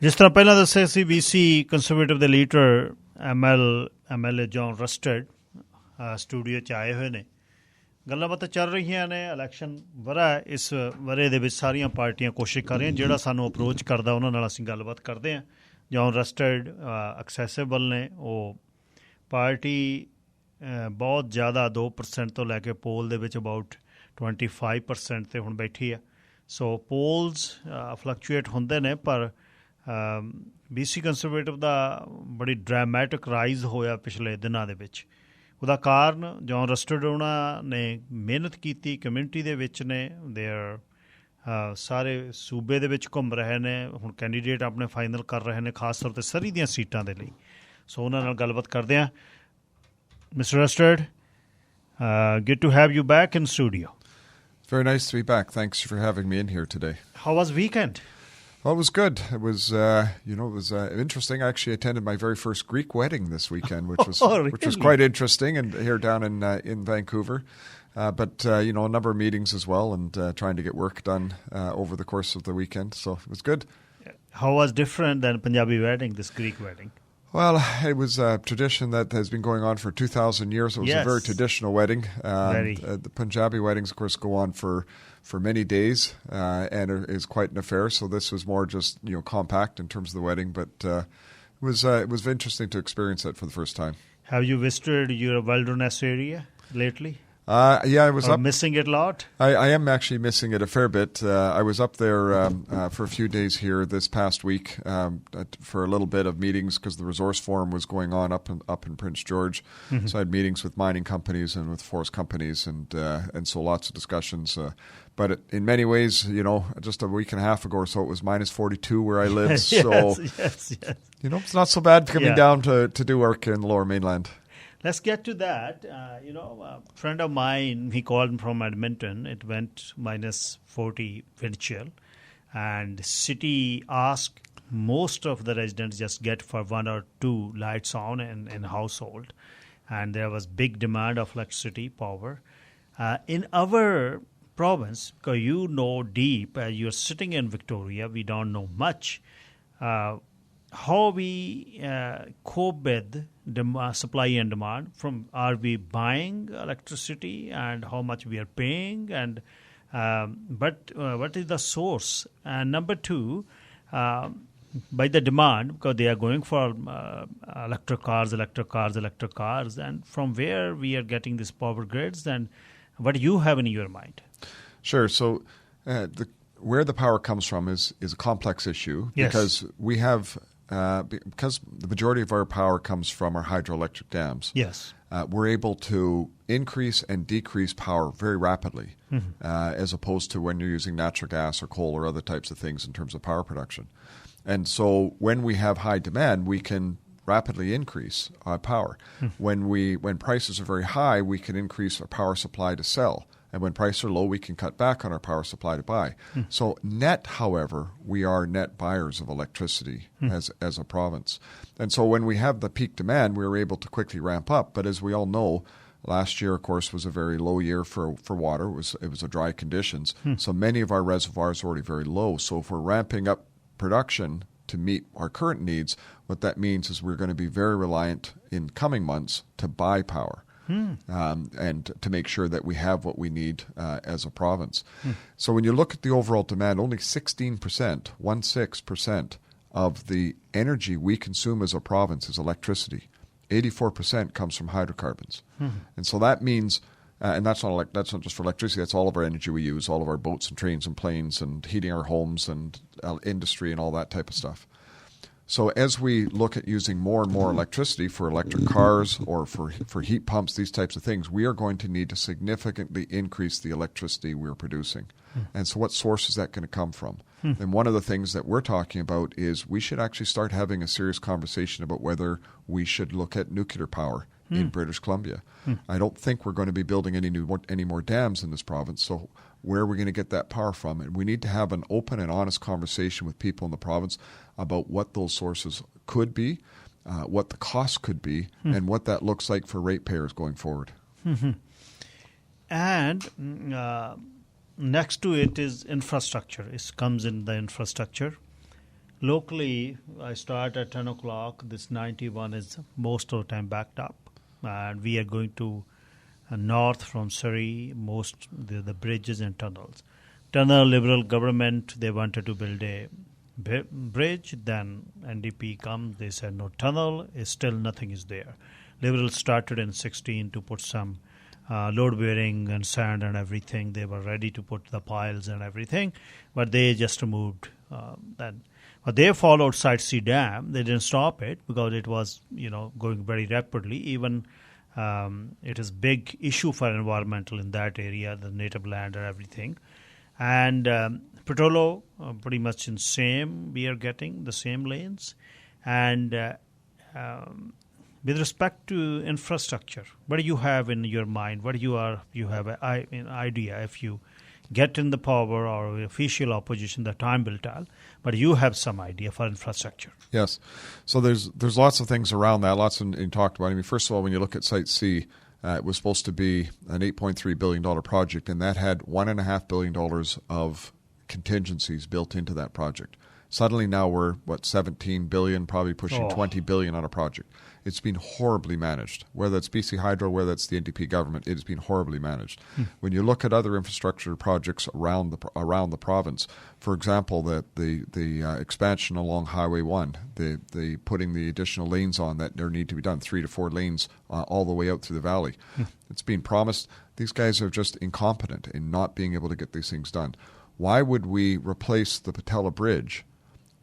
ਜਿਸ ਤਰ੍ਹਾਂ ਪਹਿਲਾਂ ਦੱਸਿਆ ਸੀ BC ਕੰਜ਼ਰਵੇਟਿਵ ਦੇ leader MLA John Rustad studio 'ਚ ਆਏ ਹੋਏ ਨੇ। ਗੱਲਾਂ ਬਾਤਾਂ ਚੱਲ ਰਹੀਆਂ ਨੇ। ਇਲੈਕਸ਼ਨ ਵਰ੍ਹਾ ਹੈ। ਇਸ ਵਰ੍ਹੇ ਦੇ ਵਿੱਚ ਸਾਰੀਆਂ ਪਾਰਟੀਆਂ ਕੋਸ਼ਿਸ਼ ਕਰ ਰਹੀਆਂ। ਜਿਹੜਾ ਸਾਨੂੰ ਅਪਰੋਚ ਕਰਦਾ ਉਹਨਾਂ ਨਾਲ ਅਸੀਂ ਗੱਲਬਾਤ ਕਰਦੇ ਹਾਂ। ਜੌਨ ਰਸਟਡ ਐਕਸੈਸਿਬਲ ਨੇ। ਉਹ ਪਾਰਟੀ ਬਹੁਤ ਜ਼ਿਆਦਾ 2% ਤੋਂ ਲੈ ਕੇ ਪੋਲ ਦੇ ਵਿੱਚ ਅਬਾਊਟ 25% 'ਤੇ ਹੁਣ ਬੈਠੀ ਆ। ਸੋ ਪੋਲਸ ਫਲਕਚੁਏਟ ਹੁੰਦੇ ਨੇ, ਪਰ BC ਕੰਜ਼ਰਵੇਟਿਵ ਦਾ ਬੜੀ ਡਰਾਮੈਟਿਕ ਰਾਈਜ਼ ਹੋਇਆ ਪਿਛਲੇ ਦਿਨਾਂ ਦੇ ਵਿੱਚ। ਉਹਦਾ ਕਾਰਨ ਜੌਨ ਰਸਟਡ ਉਹਨਾਂ ਨੇ ਮਿਹਨਤ ਕੀਤੀ, ਕਮਿਊਨਿਟੀ ਦੇ ਵਿੱਚ ਨੇ, ਦੇਅਰ ਸਾਰੇ ਸੂਬੇ ਦੇ ਵਿੱਚ ਘੁੰਮ ਰਹੇ ਨੇ। ਹੁਣ ਕੈਂਡੀਡੇਟ ਆਪਣੇ ਫਾਈਨਲ ਕਰ ਰਹੇ ਨੇ, ਖਾਸ ਤੌਰ 'ਤੇ ਸਰੀ ਦੀਆਂ ਸੀਟਾਂ ਦੇ ਲਈ। ਸੋ ਉਹਨਾਂ ਨਾਲ ਗੱਲਬਾਤ ਕਰਦੇ ਹਾਂ। Mr. Rustad, good to have you back in studio. Very nice to be back. Thanks for having me in here today. How was weekend? Well, it was good. It was, it was interesting. I actually attended my very first Greek wedding this weekend, which was really? which was quite interesting, and here down in Vancouver. But a number of meetings as well, and trying to get work done over the course of the weekend. So it was good. How was different than Punjabi wedding, this Greek wedding? Well, it was a tradition that has been going on for 2,000 years. It was a very traditional wedding. The Punjabi weddings, of course, go on for many days and is quite an affair. So this was more just compact in terms of the wedding, but it was interesting to experience it for the first time. Have you visited your wilderness area lately? Yeah, I was up. Missing it a lot? I am actually missing it a fair bit. I was up there for a few days here this past week for a little bit of meetings because the resource forum was going on up in Prince George. Mm-hmm. So I had meetings with mining companies and with forest companies, and so lots of discussions. But in many ways, just a week and a half ago or so, it was minus 42 where I live. Yes, so it's not so bad coming down to do work in the Lower Mainland. Let's get to that. A friend of mine, he called from Edmonton. It went minus 40 wind chill. And city asked most of the residents just get for 1 or 2 lights on in household. And there was big demand of electricity, power. In our province, because deep, you're sitting in Victoria, we don't know much. How we cope with supply and demand? Are we buying electricity, and how much we are paying, and but what is the source? And number 2, by the demand, because they are going for electric cars, and from where we are getting these power grids, and what do you have in your mind? Sure. So where the power comes from is a complex issue. Yes. Because we have because the majority of our power comes from our hydroelectric dams. Yes. We're able to increase and decrease power very rapidly, as opposed to when you're using natural gas or coal or other types of things in terms of power production. And so when we have high demand, we can rapidly increase our power. When prices are very high, we can increase our power supply to sell. And when prices are low, we can cut back on our power supply to buy. So net, however, we are net buyers of electricity as a province. And so when we have the peak demand, we were able to quickly ramp up. But as we all know, last year, of course, was a very low year for water. It was a dry conditions. So many of our reservoirs are already very low. So if we're ramping up production to meet our current needs, what that means is we're going to be very reliant in coming months to buy power. And to make sure that we have what we need as a province. So when you look at the overall demand, only 16% of the energy we consume as a province is electricity. 84% comes from hydrocarbons. And so that means, and that's not just for electricity, that's all of our energy we use, all of our boats and trains and planes and heating our homes and industry and all that type of stuff. So as we look at using more and more electricity for electric cars or for heat pumps, these types of things, we are going to need to significantly increase the electricity we're producing. And so what source is that going to come from? And one of the things that we're talking about is we should actually start having a serious conversation about whether we should look at nuclear power in British Columbia. I don't think we're going to be building any more dams in this province. So where are we going to get that power from? And we need to have an open and honest conversation with people in the province about what those sources could be, what the cost could be, and what that looks like for ratepayers going forward. And next to it is infrastructure. It comes in the infrastructure. Locally, I start at 10 o'clock. This 91 is most of the time backed up. And we are going to north from Surrey, the bridges and tunnels. Tunnel, Liberal government, they wanted to build a bridge. Then NDP comes, they said no tunnel, still nothing is there. Liberals started in 16 to put some load bearing and sand and everything. They were ready to put the piles and everything, but they just removed that. But they followed Site C Dam. They didn't stop it because it was, going very rapidly. Even it is big issue for environmental in that area, the native land and everything. And Petrolo, pretty much in same, we are getting the same lanes. And with respect to infrastructure, what do you have in your mind? What you have an idea? If you get in the power or official opposition, the time will tell. But you have some idea for infrastructure. Yes. So there's lots of things around that. Lots you talked about. I mean, first of all, when you look at Site C, it was supposed to be an $8.3 billion project, and that had $1.5 billion of contingencies built into that project. Suddenly now we're, $17 billion, probably pushing $20 billion on a project. It's been horribly managed. Whether it's BC Hydro, whether it's the NDP government, it has been horribly managed. When you look at other infrastructure projects around the province, for example, the expansion along Highway 1, the putting the additional lanes on that there need to be done, 3 to 4 lanes all the way out through the valley. It's been promised. These guys are just incompetent in not being able to get these things done. Why would we replace the Patella Bridge,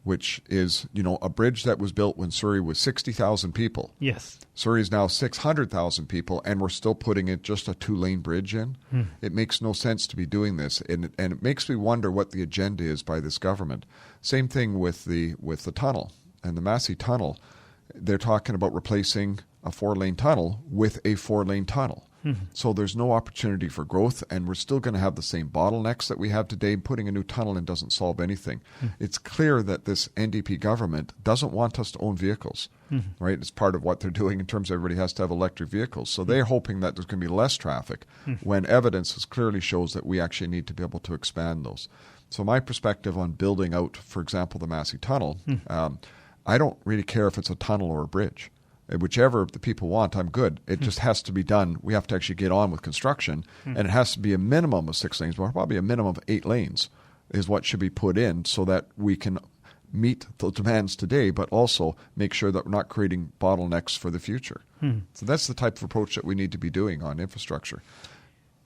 which is, a bridge that was built when Surrey was 60,000 people? Yes. Surrey is now 600,000 people, and we're still putting it just a 2-lane bridge in. It makes no sense to be doing this, and it makes me wonder what the agenda is by this government. Same thing with the tunnel and the Massey Tunnel. They're talking about replacing a 4-lane tunnel with a 4-lane tunnel. So there's no opportunity for growth, and we're still going to have the same bottlenecks that we have today. Putting a new tunnel in doesn't solve anything. It's clear that this NDP government doesn't want us to own vehicles, right? It's part of what they're doing in terms of everybody has to have electric vehicles. So they're hoping that there's going to be less traffic when evidence clearly shows that we actually need to be able to expand those. So my perspective on building out, for example, the Massey Tunnel, I don't really care if it's a tunnel or a bridge. Whichever the people want, I'm good. It just has to be done. We have to actually get on with construction, and it has to be a minimum of 6 lanes, but probably a minimum of 8 lanes is what should be put in so that we can meet the demands today, but also make sure that we're not creating bottlenecks for the future. So that's the type of approach that we need to be doing on infrastructure.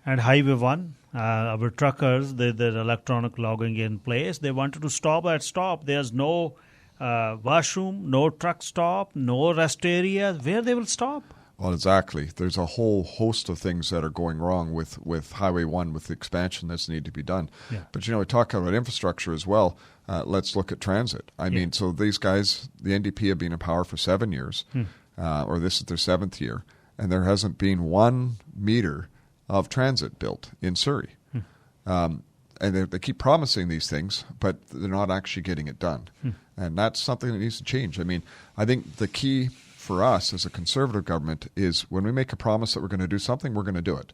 And Highway 1, our truckers, the electronic logging in place, they wanted to stop at stop. There's no washroom, no truck stop, no rest area. Where they will stop? Well, exactly. There's a whole host of things that are going wrong with Highway 1, with the expansion that's needed to be done. Yeah. But, we talk about infrastructure as well. Let's look at transit. I mean, so these guys, the NDP have been in power for 7 years, or this is their 7th year, and there hasn't been 1 meter of transit built in Surrey. And they keep promising these things, but they're not actually getting it done. And that's something that needs to change. I mean, I think the key for us as a Conservative government is when we make a promise that we're going to do something, we're going to do it.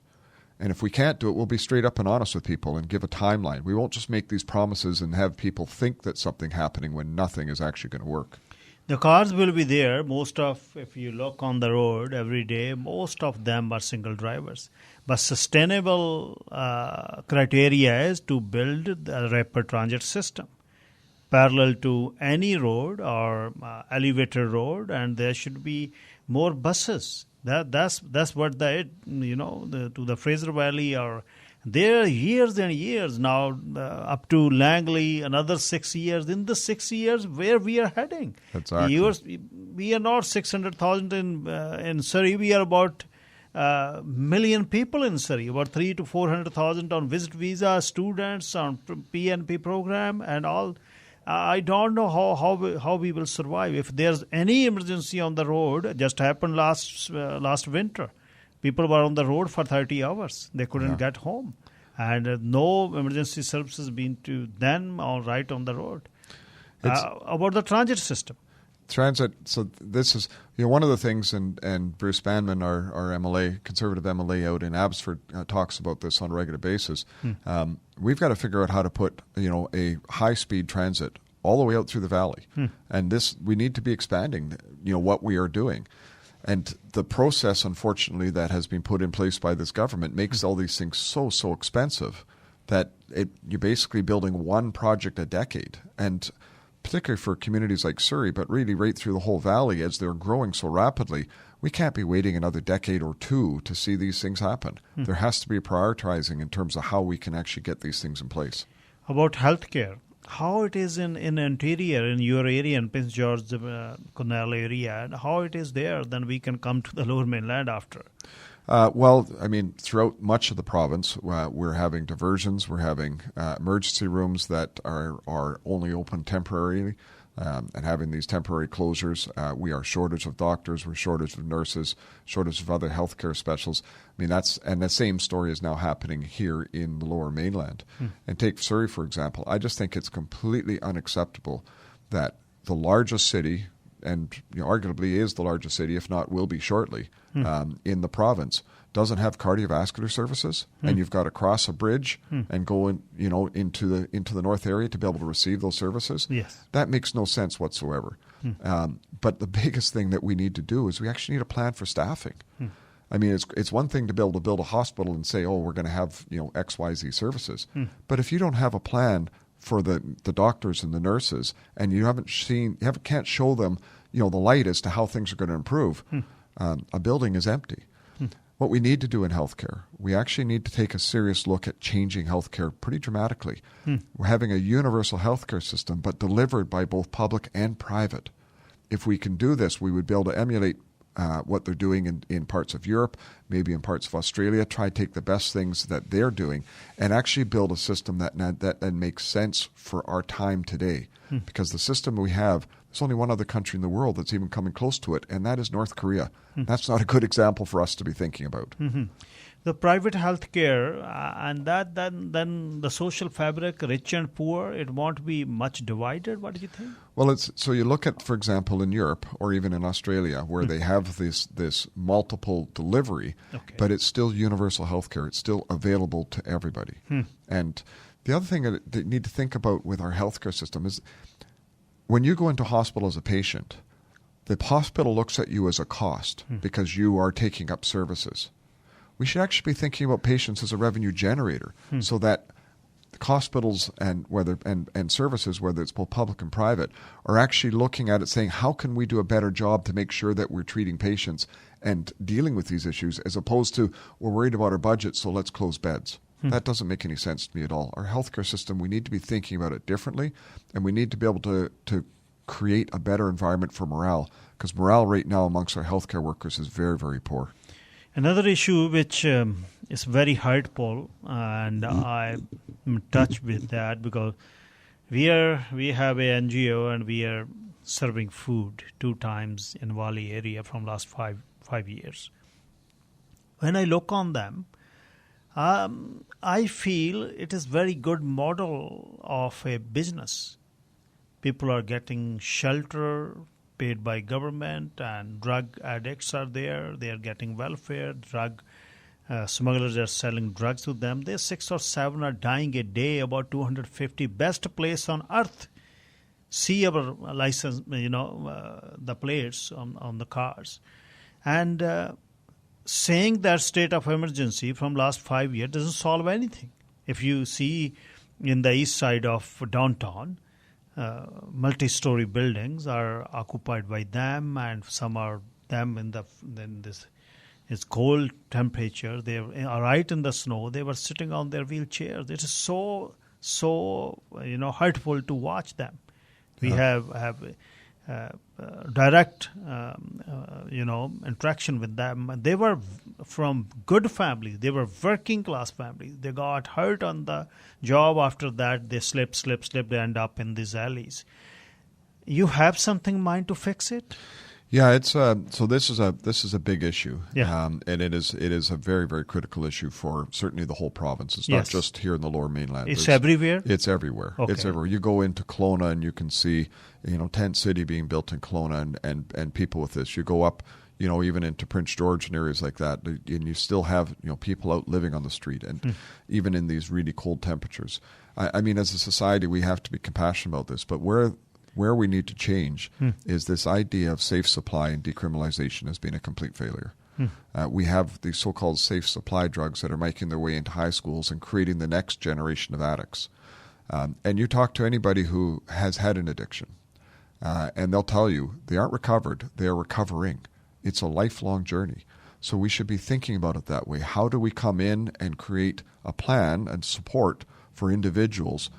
And if we can't do it, we'll be straight up and honest with people and give a timeline. We won't just make these promises and have people think that something's happening when nothing is actually going to work. The cars will be there. If you look on the road every day, most of them are single drivers. But sustainable criteria is to build a rapid transit system parallel to any road or elevator road, and there should be more buses. That's what to the Fraser Valley or there are years and years now up to Langley, another 6 years. In the 6 years, where we are heading? Exactly. We are not 600,000 in Surrey. We are about million people in Surrey, about 300,000 to 400,000 on visit visa, students on PNP program and all. I don't know how we will survive. If there's any emergency on the road, just happened last winter. People were on the road for 30 hours. They couldn't get home. And no emergency services been to them or right on the road. About the transit system. Transit, so this is one of the things, and Bruce Banman, our MLA, Conservative MLA out in Abbotsford, talks about this on a regular basis. We've got to figure out how to put a high-speed transit all the way out through the valley. And we need to be expanding, what we are doing. And the process, unfortunately, that has been put in place by this government makes all these things so expensive that you're basically building one project a decade. And particularly for communities like Surrey, but really right through the whole valley, as they're growing so rapidly, we can't be waiting another decade or two to see these things happen. There has to be a prioritizing in terms of how we can actually get these things in place. About healthcare, how it is in interior, in your area, in Prince George Canal area, and how it is there, then we can come to the lower mainland after. Throughout much of the province, we're having diversions. We're having emergency rooms that are only open temporarily, and having these temporary closures. We are shortage of doctors. We're shortage of nurses, shortage of other healthcare specialists. And the same story is now happening here in the lower mainland. And take Surrey, for example. I just think it's completely unacceptable that the largest city, and arguably is the largest city, if not will be shortly, in the province, doesn't have cardiovascular services, and you've got to cross a bridge and go into the north area to be able to receive those services. Yes. That makes no sense whatsoever. But the biggest thing that we need to do is we actually need a plan for staffing. It's one thing to be able to build a hospital and say, we're going to have XYZ services, but if you don't have a plan for the doctors and the nurses, and you can't show them the light as to how things are going to improve, a building is empty. What we need to do in healthcare, we actually need to take a serious look at changing healthcare pretty dramatically. We're having a universal healthcare system, but delivered by both public and private. If we can do this, we would be able to emulate what they're doing in parts of Europe, maybe in parts of Australia, try to take the best things that they're doing and actually build a system that makes sense for our time today. Because the system we have, there's only one other country in the world that's even coming close to it, and that is North Korea. That's not a good example for us to be thinking about. The private health care and then the social fabric, rich and poor, it won't be much divided. What do you think? Well, so you look at, for example, in Europe or even in Australia, where they have this multiple delivery, but it's still universal health care. It's still available to everybody. And the other thing that you need to think about with our healthcare system is when you go into hospital as a patient, the hospital looks at you as a cost because you are taking up services. We should actually be thinking about patients as a revenue generator so that the hospitals and services, whether it's both public and private, are actually looking at it saying, how can we do a better job to make sure that we're treating patients and dealing with these issues, as opposed to, we're worried about our budget, so let's close beds. That doesn't make any sense to me at all. Our healthcare system, we need to be thinking about it differently, and we need to be able to create a better environment for morale, because morale right now amongst our healthcare workers is very, very poor. Another issue which is very hurtful, and I'm in touch with that because we have a NGO and we are serving food 2 times in Wali area from last five years. When I look on them, I feel it is very good model of a business. People are getting shelter paid by government, and drug addicts are there. They are getting welfare. Drug smugglers are selling drugs to them. They 6 or 7 are dying a day, about 250. Best place on earth. See our license, the plates on the cars. And saying that state of emergency from last 5 years doesn't solve anything. If you see in the east side of downtown, multi-story buildings are occupied by them, and some are them in this it's cold temperature. They are right in the snow. They were sitting on their wheelchairs. It is so hurtful to watch them. We have direct interaction with them. They were from good families. They were working class families. They got hurt on the job. After that, they slip. They end up in these alleys. You have something in mind to fix it? Yeah, it's so this is a big issue, and it is a very, very critical issue for certainly the whole province. It's not just here in the Lower Mainland. It's everywhere. It's everywhere. Okay. It's everywhere. You go into Kelowna and you can see, tent city being built in Kelowna and people with this. You go up even into Prince George and areas like that, and you still have people out living on the street, and even in these really cold temperatures. I mean, as a society, we have to be compassionate about this, but where we need to change is this idea of safe supply and decriminalization has been a complete failure. We have these so-called safe supply drugs that are making their way into high schools and creating the next generation of addicts. And you talk to anybody who has had an addiction, and they'll tell you they aren't recovered, they are recovering. It's a lifelong journey. So we should be thinking about it that way. How do we come in and create a plan and support for individuals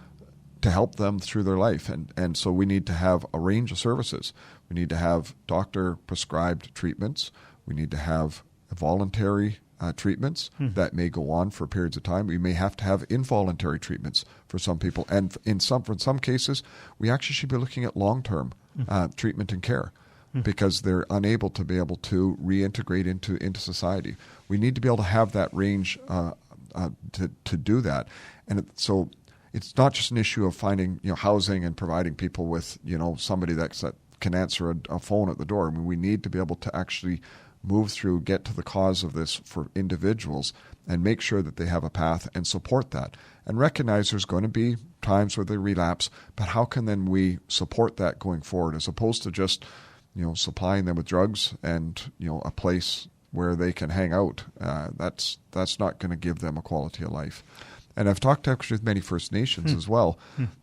to help them through their life? And so we need to have a range of services. We need to have doctor-prescribed treatments. We need to have voluntary treatments that may go on for periods of time. We may have to have involuntary treatments for some people. And in some cases, we actually should be looking at long-term treatment and care because they're unable to be able to reintegrate into society. We need to be able to have that range to do that. And so it's not just an issue of finding housing and providing people with somebody that can answer a phone at the door. I mean, we need to be able to actually move through, get to the cause of this for individuals and make sure that they have a path and support that. And recognize there's going to be times where they relapse, but how can then we support that going forward as opposed to just, supplying them with drugs and, a place where they can hang out. That's not going to give them a quality of life. And I've talked actually with many First Nations as well,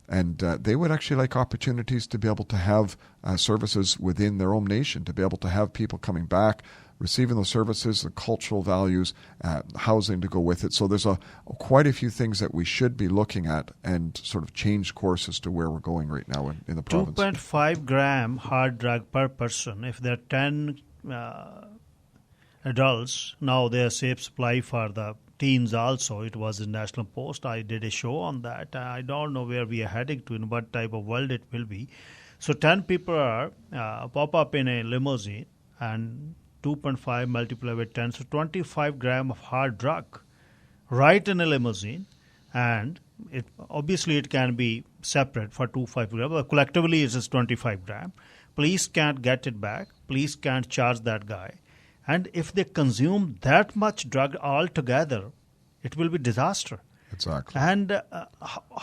and they would actually like opportunities to be able to have services within their own nation, to be able to have people coming back, receiving those services, the cultural values, housing to go with it. So there's quite a few things that we should be looking at and sort of change course as to where we're going right now in the province. 2.5 gram hard drug per person. If there are 10 adults, now there's safe supply for the teens also. It was in National Post. I did a show on that. I don't know where we are heading to and what type of world it will be. So 10 people are pop up in a limousine and 2.5 multiplied with 10, so 25 gram of hard drug right in a limousine. And obviously it can be separate for 2.5 gram, but collectively it is 25 gram. Police can't get it back. Police can't charge that guy. And if they consume that much drug altogether, it will be disaster. Exactly. And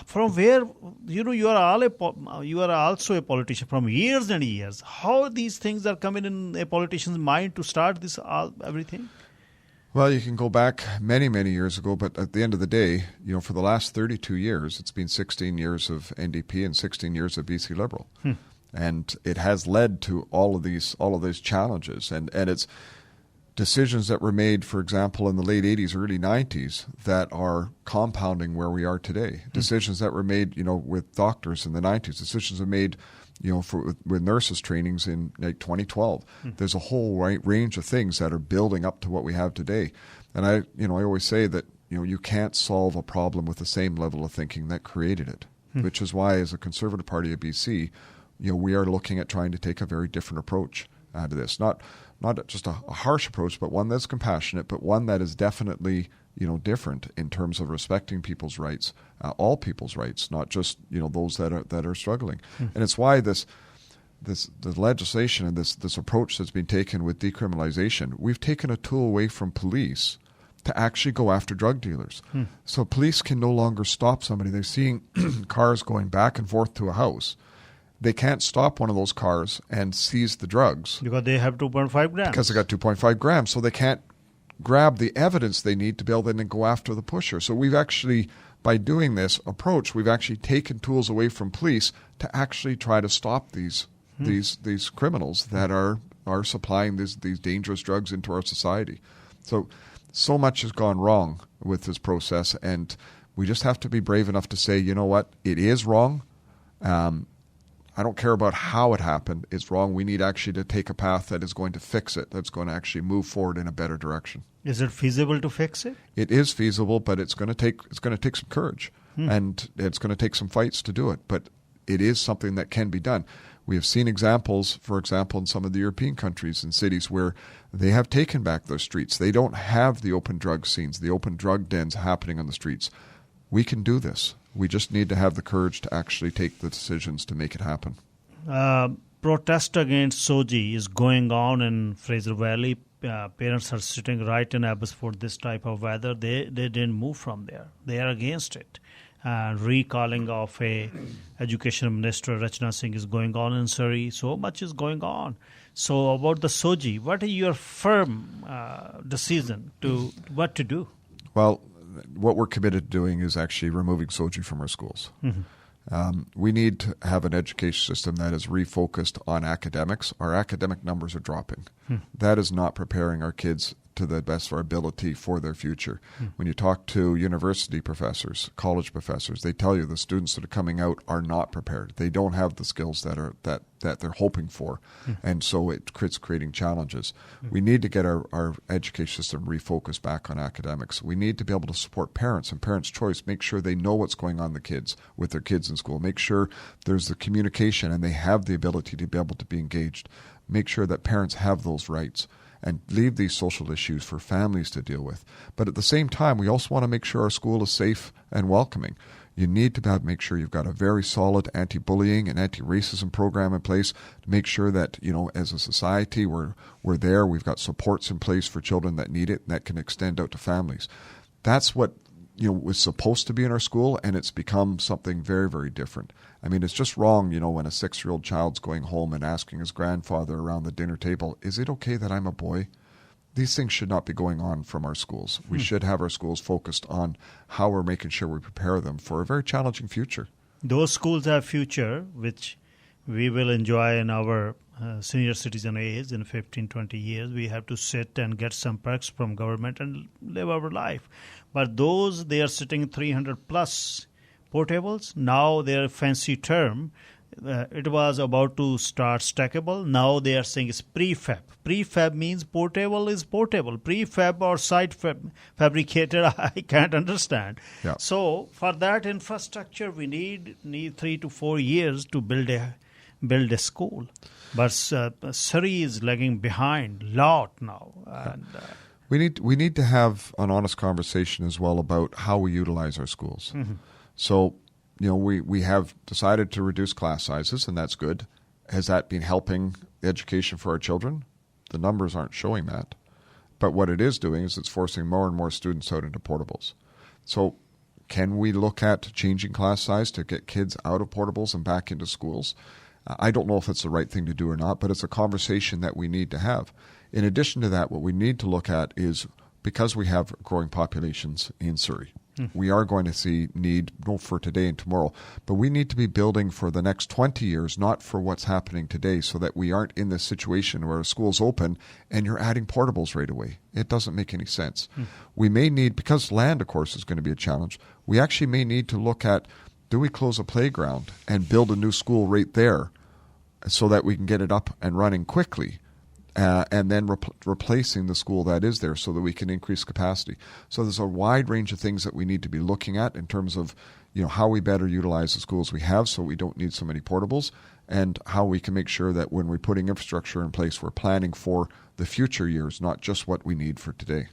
from where, you are also a politician from years and years. How these things are coming in a politician's mind to start this everything? Well, you can go back many, many years ago, but at the end of the day, for the last 32 years, it's been 16 years of NDP and 16 years of BC Liberal. And it has led to all of these challenges. And it's decisions that were made, for example, in the late 80s, early 90s that are compounding where we are today. Decisions that were made, with doctors in the 90s. Decisions are made, with nurses trainings in like 2012. There's a whole range of things that are building up to what we have today. And I always say that, you can't solve a problem with the same level of thinking that created it, which is why as a Conservative Party of BC, we are looking at trying to take a very different approach to this. Not just a harsh approach, but one that's compassionate, but one that is definitely, different in terms of respecting people's rights, all people's rights, not just, those that are struggling. And it's why the legislation and this approach that's been taken with decriminalization, we've taken a tool away from police to actually go after drug dealers. So police can no longer stop somebody. They're seeing cars going back and forth to a house. They can't stop one of those cars and seize the drugs. Because they have 2.5 grams. Because they got 2.5 grams. So they can't grab the evidence they need to be able to then go after the pusher. So we've actually, by doing this approach, we've actually taken tools away from police to actually try to stop these criminals that are supplying these dangerous drugs into our society. So much has gone wrong with this process, and we just have to be brave enough to say, you know what, it is wrong. I don't care about how it happened. It's wrong. We need actually to take a path that is going to fix it, that's going to actually move forward in a better direction. Is it feasible to fix it? It is feasible, but it's going to take some courage, and it's going to take some fights to do it. But it is something that can be done. We have seen examples, for example, in some of the European countries and cities where they have taken back their streets. They don't have the open drug scenes, the open drug dens happening on the streets. We can do this. We just need to have the courage to actually take the decisions to make it happen. protest against Soji is going on in Fraser Valley. Parents are sitting right in Abbotsford this type of weather. They didn't move from there. They are against it. Recalling of a education minister, Rachna Singh, is going on in Surrey. So much is going on. So about the Soji, what is your firm decision to what to do? Well, what we're committed to doing is actually removing Soji from our schools. We need to have an education system that is refocused on academics. Our academic numbers are dropping. That is not preparing our kids to the best of our ability for their future. When you talk to university professors, college professors, they tell you the students that are coming out are not prepared. They don't have the skills that they're hoping for, and so it's creating challenges. We need to get our education system refocused back on academics. We need to be able to support parents and parents' choice, make sure they know what's going on with their kids in school, make sure there's the communication and they have the ability to be able to be engaged, make sure that parents have those rights, and leave these social issues for families to deal with. But at the same time, we also want to make sure our school is safe and welcoming. You need to make sure you've got a very solid anti-bullying and anti-racism program in place to make sure that, as a society, we're there. We've got supports in place for children that need it and that can extend out to families. That's what was supposed to be in our school, and it's become something very, very different. I mean, it's just wrong, when a 6-year-old child's going home and asking his grandfather around the dinner table, is it okay that I'm a boy? These things should not be going on from our schools. We should have our schools focused on how we're making sure we prepare them for a very challenging future. Those schools have future, which we will enjoy in our senior citizen age in 15, 20 years. We have to sit and get some perks from government and live our life. But those, they are sitting 300 plus portables. Now their fancy term, it was about to start stackable. Now they are saying it's prefab. Prefab means portable is portable. Prefab or site fabricated, I can't understand. Yeah. So for that infrastructure, we need 3 to 4 years to build a school. But Surrey is lagging behind a lot now. And, we need to have an honest conversation as well about how we utilize our schools. So, we have decided to reduce class sizes, and that's good. Has that been helping education for our children? The numbers aren't showing that. But what it is doing is it's forcing more and more students out into portables. So can we look at changing class size to get kids out of portables and back into schools? I don't know if it's the right thing to do or not, but it's a conversation that we need to have. In addition to that, what we need to look at is, because we have growing populations in Surrey, we are going to see need, not for today and tomorrow, but we need to be building for the next 20 years, not for what's happening today, so that we aren't in this situation where a school's open and you're adding portables right away. It doesn't make any sense. We may need, because land, of course, is going to be a challenge, we actually may need to look at, do we close a playground and build a new school right there so that we can get it up and running quickly? And then replacing the school that is there so that we can increase capacity. So there's a wide range of things that we need to be looking at in terms of how we better utilize the schools we have so we don't need so many portables, and how we can make sure that when we're putting infrastructure in place, we're planning for the future years, not just what we need for today.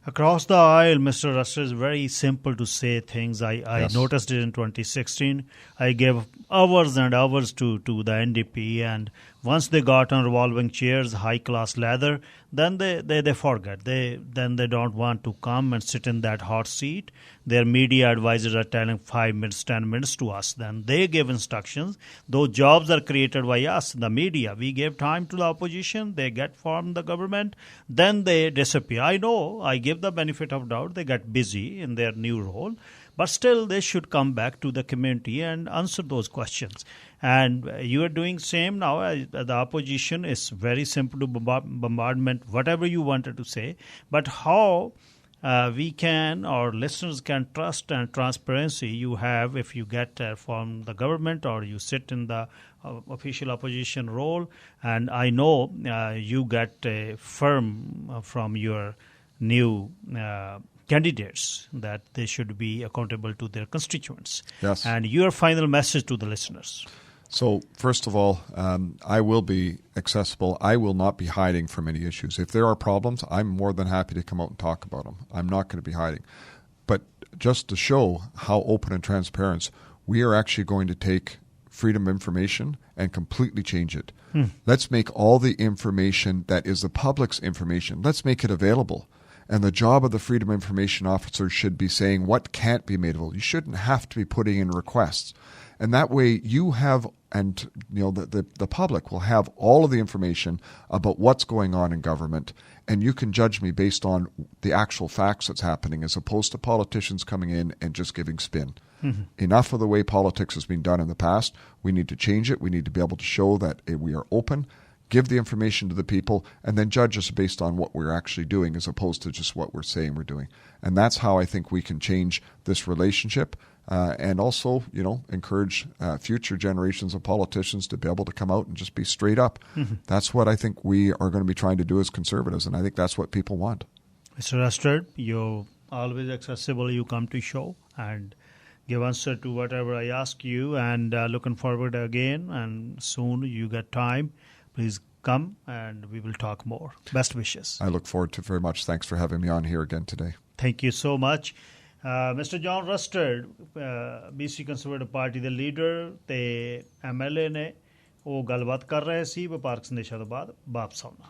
Across the aisle, Mr. Rustad, is very simple to say things. I Yes. noticed it in 2016. I gave hours and hours to the NDP, and once they got on revolving chairs, high-class leather, then they forget. Then they don't want to come and sit in that hot seat. Their media advisors are telling 5 minutes, 10 minutes to us. Then they give instructions. Those jobs are created by us, the media. We gave time to the opposition. They get formed the government. Then they disappear. I know. I give the benefit of doubt. They get busy in their new role. But still, they should come back to the community and answer those questions. And you are doing same now. The opposition is very simple to bombardment, whatever you wanted to say. But how we can, or listeners can trust and transparency you have if you get from the government or you sit in the official opposition role. And I know you get firm from your new candidates that they should be accountable to their constituents. Yes. And your final message to the listeners. So, first of all, I will be accessible. I will not be hiding from any issues. If there are problems, I'm more than happy to come out and talk about them. I'm not going to be hiding. But just to show how open and transparent, we are actually going to take freedom of information and completely change it. Let's make all the information that is the public's information, let's make it available. And the job of the Freedom of Information Officer should be saying what can't be made available. You shouldn't have to be putting in requests. And that way you have, and the public will have all of the information about what's going on in government, and you can judge me based on the actual facts that's happening as opposed to politicians coming in and just giving spin. Enough of the way politics has been done in the past. We need to change it. We need to be able to show that we are open, give the information to the people, and then judge us based on what we're actually doing as opposed to just what we're saying we're doing. And that's how I think we can change this relationship and also, encourage future generations of politicians to be able to come out and just be straight up. That's what I think we are going to be trying to do as conservatives, and I think that's what people want. Mr. Rustad, you're always accessible. You come to show and give answer to whatever I ask you, and looking forward again, and soon you get time. Please come and we will talk more. Best wishes. I look forward to it very much. Thanks for having me on here again today. Thank you so much. Mr. John Rustad, BC Conservative Party ਦੇ leader ਤੇ MLA ਨੇ ਉਹ ਗੱਲਬਾਤ ਕਰ ਰਹੇ ਸੀ ਵਪਾਰਕ ਸੰਦੇਸ਼ਾਂ ਤੋਂ ਬਾਅਦ ਵਾਪਸ ਆਉਣਾ